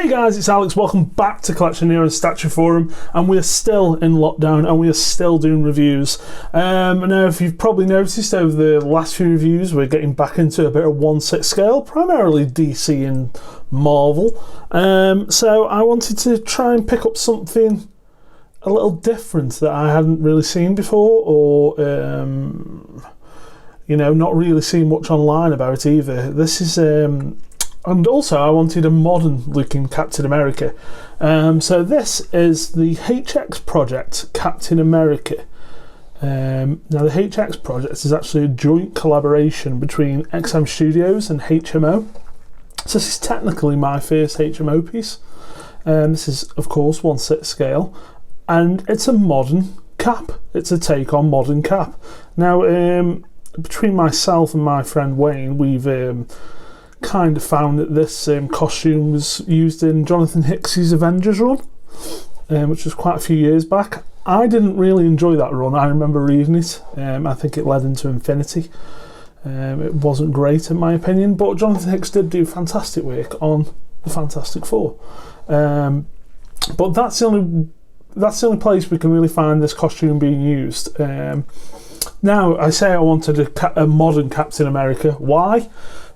Hey guys, it's Alex. Welcome back to Collection here on StatueForum, and we're still in lockdown and we are still doing reviews. Now, if you've probably noticed over the last few reviews, we're getting back into a bit of 1/6 scale, primarily DC and Marvel. So I wanted to try and pick up something a little different that I hadn't really seen before, or not really seen much online about it either. This is and also I wanted a modern looking Captain America. So this is the HX Project Captain America. Now the HX Project is actually a joint collaboration between XM Studios and HMO. So this is technically my first HMO piece. This is of course 1/6 scale, and it's a modern Cap. It's a take on modern Cap. Now between myself and my friend Wayne, we've kind of found that this costume was used in Jonathan Hicks's Avengers run, which was quite a few years back. I didn't really enjoy that run. I remember reading it. I think it led into Infinity. It wasn't great in my opinion, but Jonathan Hicks did do fantastic work on the Fantastic Four. But that's the only place we can really find this costume being used. Now, I say I wanted a modern Captain America. Why?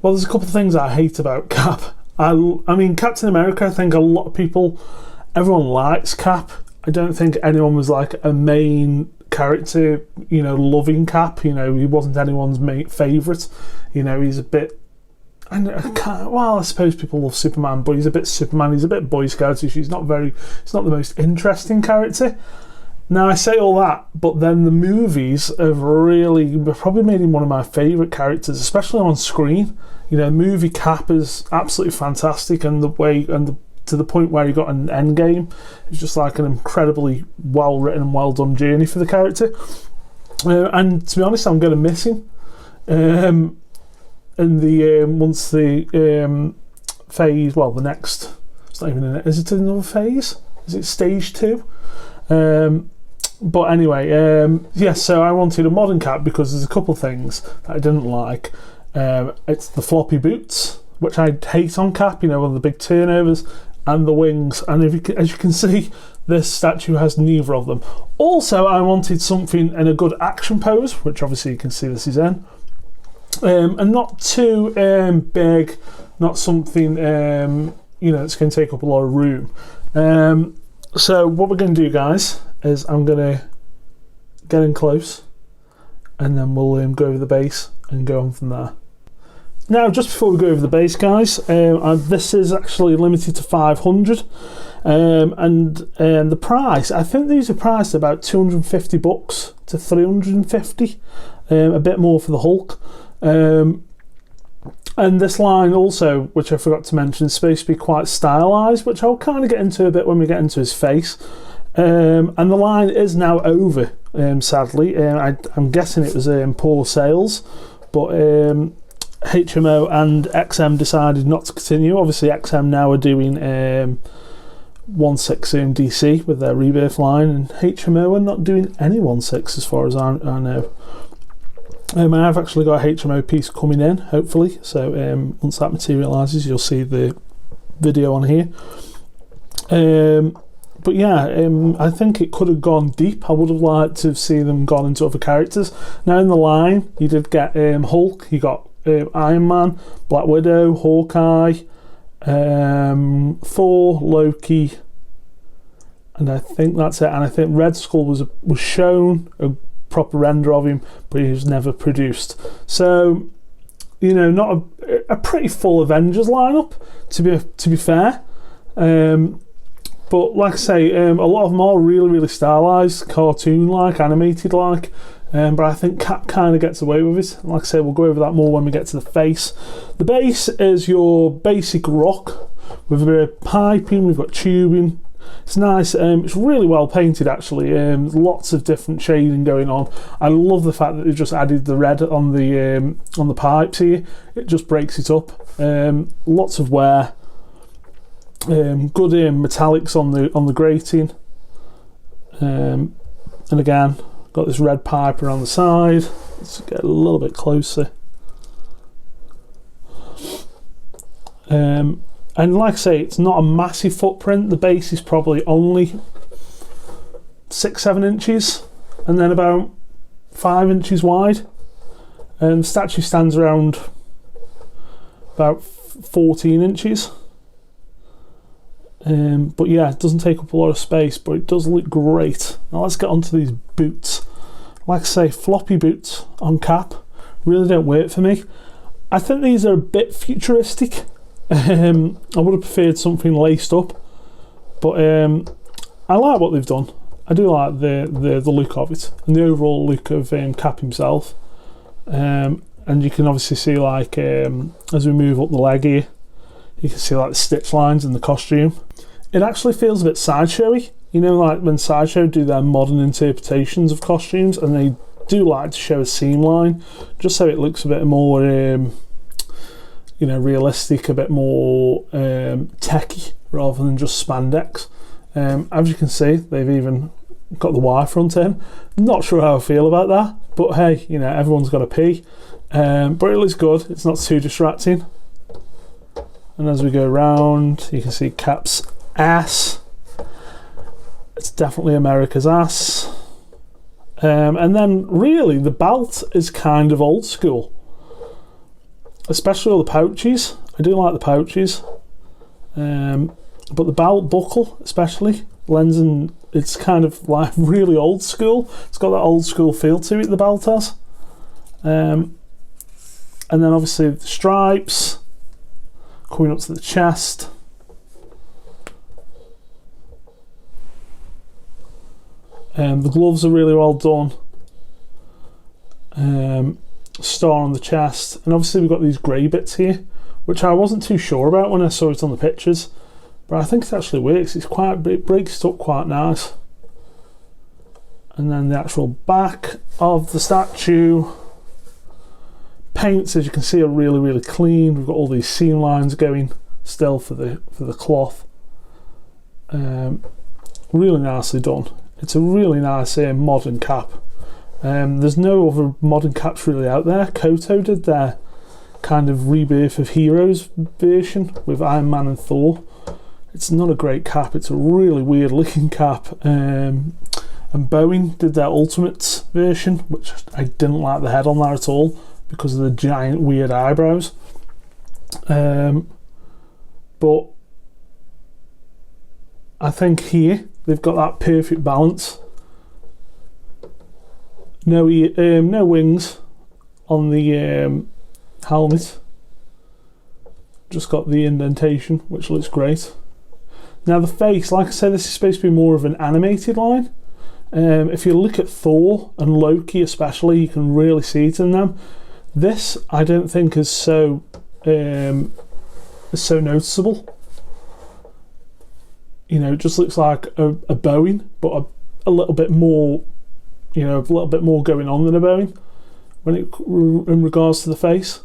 Well, there's a couple of things I hate about Cap. I mean, Captain America, I think a lot of people, everyone likes Cap. I don't think anyone was like a main character, loving Cap. He wasn't anyone's favourite. He's a bit... I suppose people love Superman, but he's a bit Superman. He's a bit Boy Scoutish. He's not the most interesting character. Now, I say all that, but then the movies have probably made him one of my favourite characters, especially on screen. Movie Cap is absolutely fantastic, and to the point where he got an end game, it's just like an incredibly well written and well done journey for the character. And to be honest, I'm going to miss him. Once the phase, well, the next, it's not even is it another phase? Is it stage 2? But anyway, so I wanted a modern Cap because there's a couple of things that I didn't like. It's the floppy boots, which I hate on Cap, one of the big turnovers, and the wings. And as you can see, this statue has neither of them. Also, I wanted something in a good action pose, which obviously you can see this is in. And not too big, not something, that's going to take up a lot of room. So what we're going to do, guys, is I'm going to get in close, and then we'll go over the base and go on from there. Now, just before we go over the base, guys, this is actually limited to 500, and the price, I think these are priced about $250 to $350, a bit more for the Hulk. And this line also, which I forgot to mention, is supposed to be quite stylised, which I'll kind of get into a bit when we get into his face. And the line is now over, sadly. I'm guessing it was poor sales, but HMO and XM decided not to continue. Obviously, XM now are doing 1/6 DC with their Rebirth line, and HMO are not doing any 1/6 as far as I know. I've actually got a HMO piece coming in, hopefully, so once that materialises, you'll see the video on here. But yeah, I think it could have gone deep. I would have liked to have seen them gone into other characters. Now in the line, you did get Hulk, you got Iron Man, Black Widow, Hawkeye, Thor, Loki, and I think that's it. And I think Red Skull was shown, a proper render of him, but he was never produced. So, not a pretty full Avengers lineup, to be fair. But like I say, a lot of them are really, really stylised, cartoon-like, animated-like. But I think Cap kind of gets away with it. Like I say, we'll go over that more when we get to the face. The base is your basic rock with a bit of piping. We've got tubing. It's nice. It's really well painted, actually. Lots of different shading going on. I love the fact that they've just added the red on the pipes here. It just breaks it up. Lots of wear. Good metallics on the grating. And again, got this red pipe around the side. Let's get a little bit closer. And like I say, it's not a massive footprint. The base is probably only 6-7 inches, and then about 5 inches wide. And the statue stands around about 14 inches. But yeah, it doesn't take up a lot of space, but it does look great. Now let's get onto these boots. Like I say, floppy boots on cap really don't work for me. I think these are a bit futuristic. I would have preferred something laced up, but I like what they've done. I do like the look of it and the overall look of Cap himself. And you can obviously see, like, as we move up the leg here, you can see like the stitch lines in the costume. It actually feels a bit sideshowy, you know, like when Sideshow do their modern interpretations of costumes, and they do like to show a seam line just so it looks a bit more you know, realistic, a bit more techy rather than just spandex. As you can see, they've even got the Y front in. Not sure how I feel about that, but hey, you know, everyone's got a pee. But it looks good, it's not too distracting. And as we go around, you can see Cap's ass. It's definitely America's ass. And then really the belt is kind of old school, especially all the pouches. I do like the pouches, but the belt buckle especially lends, and it's kind of like really old school. It's got that old school feel to it, the belt has. And then obviously the stripes coming up to the chest. The gloves are really well done. Star on the chest, and obviously we've got these grey bits here, which I wasn't too sure about when I saw it on the pictures, but I think it actually works. It breaks it up quite nice. And then the actual back of the statue. Paints, as you can see, are really clean. We've got all these seam lines going still for the cloth. Really nicely done. It's a really nice modern cap. There's no other modern caps really out there. Koto did their kind of Rebirth of Heroes version with Iron Man and Thor. It's not a great cap, it's a really weird looking cap. And Boeing did their Ultimates version, which I didn't like the head on that at all because of the giant weird eyebrows. But I think here they've got that perfect balance. No wings on the helmet. Just got the indentation, which looks great. Now the face, like I said, this is supposed to be more of an animated line. If you look at Thor and Loki especially, you can really see it in them. This I don't think is so noticeable. You know, it just looks like a Boeing, but a little bit more, you know, a little bit more going on than a Boeing in regards to the face.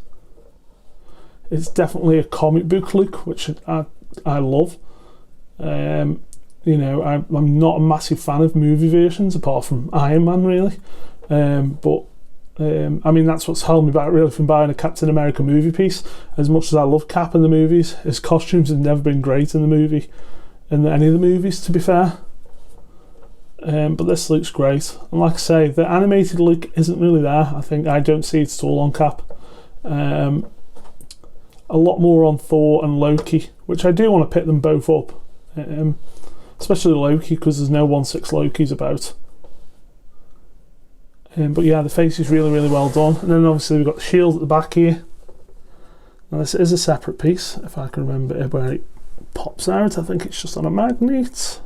It's definitely a comic book look, which I love. You know, I'm not a massive fan of movie versions apart from Iron Man, really. But I mean, that's what's held me back really from buying a Captain America movie piece. As much as I love Cap in the movies, his costumes have never been great in any of the movies, to be fair. But this looks great, and like I say, the animated look isn't really there. I don't see it at all on Cap. A lot more on Thor and Loki, which I do want to pick them both up, especially Loki, because there's no 1/6 Lokis about. But yeah, the face is really well done. And then obviously we've got the shield at the back here. Now this is a separate piece, if I can remember where it pops out. I think it's just on a magnet.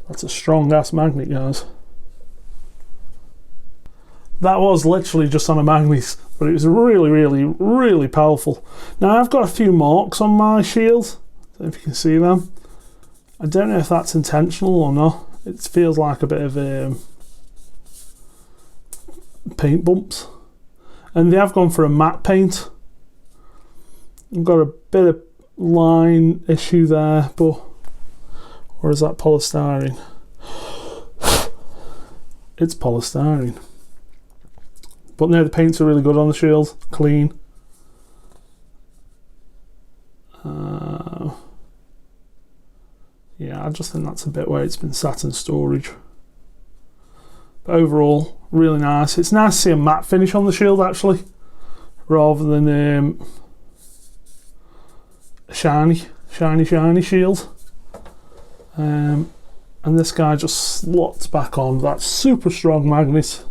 That's a strong ass magnet, guys. That was literally just on a magnet, but it was really powerful. Now I've got a few marks on my shield, I don't know if you can see them. I don't know if that's intentional or not. It feels like a bit of paint bumps, and they have gone for a matte paint. I've got a bit of line issue there, but or is that polystyrene? It's polystyrene. But no, the paints are really good on the shield, clean. yeah, I just think that's a bit where it's been sat in storage. But overall, really nice. It's nice to see a matte finish on the shield actually, rather than a shiny shield. And this guy just slots back on that super strong magnet.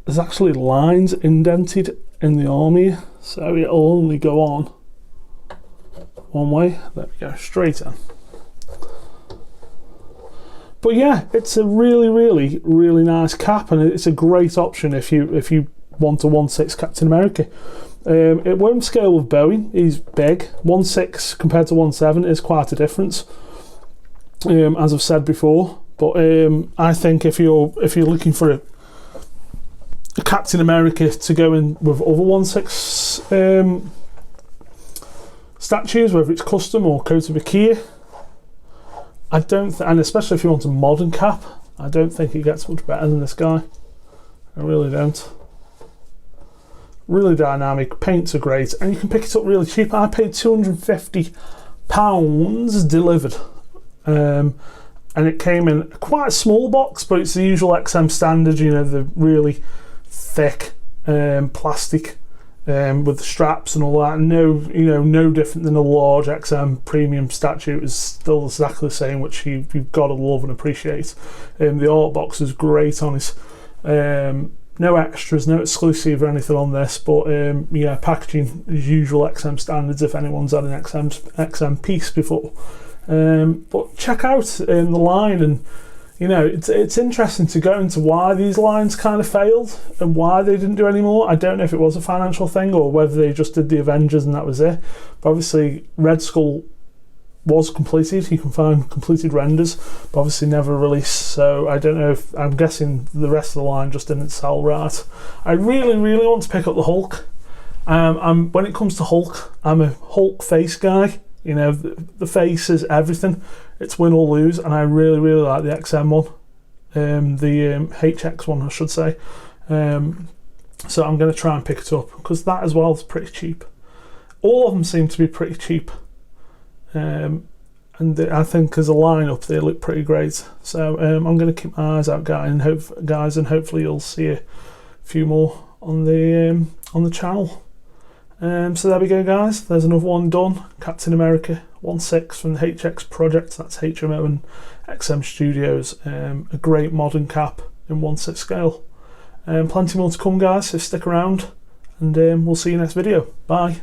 There's actually lines indented in the arm here, so it'll only go on one way. There we go, straight in. But yeah, it's a really nice cap, and it's a great option if you want a 1/6 Captain America. It won't scale with Bowie. He's big. 1/6 compared to 1/7 is quite a difference, as I've said before. But I think if you're looking for a Captain America to go in with other 1/6 statues, whether it's custom or coated with Kia, I don't, and especially if you want a modern cap, I don't think it gets much better than this guy. I really don't. Really dynamic, paints are great, and you can pick it up really cheap. I paid £250 delivered, and it came in quite a small box, but it's the usual XM standard, you know, the really thick plastic with the straps and all that. No different than a large XM premium statue. It's still exactly the same, which you've got to love and appreciate. The art box is great on it. No extras, no exclusive or anything on this, but yeah, packaging is usual XM standards if anyone's had an XM piece before. But check out the line, and you know, it's interesting to go into why these lines kind of failed and why they didn't do any more. I don't know if it was a financial thing or whether they just did the Avengers and that was it. But obviously Red Skull was completed. You can find completed renders, but obviously never released. So I don't know if, I'm guessing the rest of the line just didn't sell right. I really want to pick up the Hulk. When it comes to Hulk, I'm a Hulk face guy. You know, the face is everything. It's win or lose, and I really like the XM one, the HX one, I should say. So I'm going to try and pick it up because that as well is pretty cheap. All of them seem to be pretty cheap, and I think as a lineup they look pretty great. So I'm going to keep my eyes out, guys, and hopefully you'll see a few more on the channel. So there we go, guys. There's another one done. Captain America 1/6 from the HX project. That's HMO and XM Studios. A great modern cap in 1/6 scale. Plenty more to come, guys, so stick around, and we'll see you next video. Bye.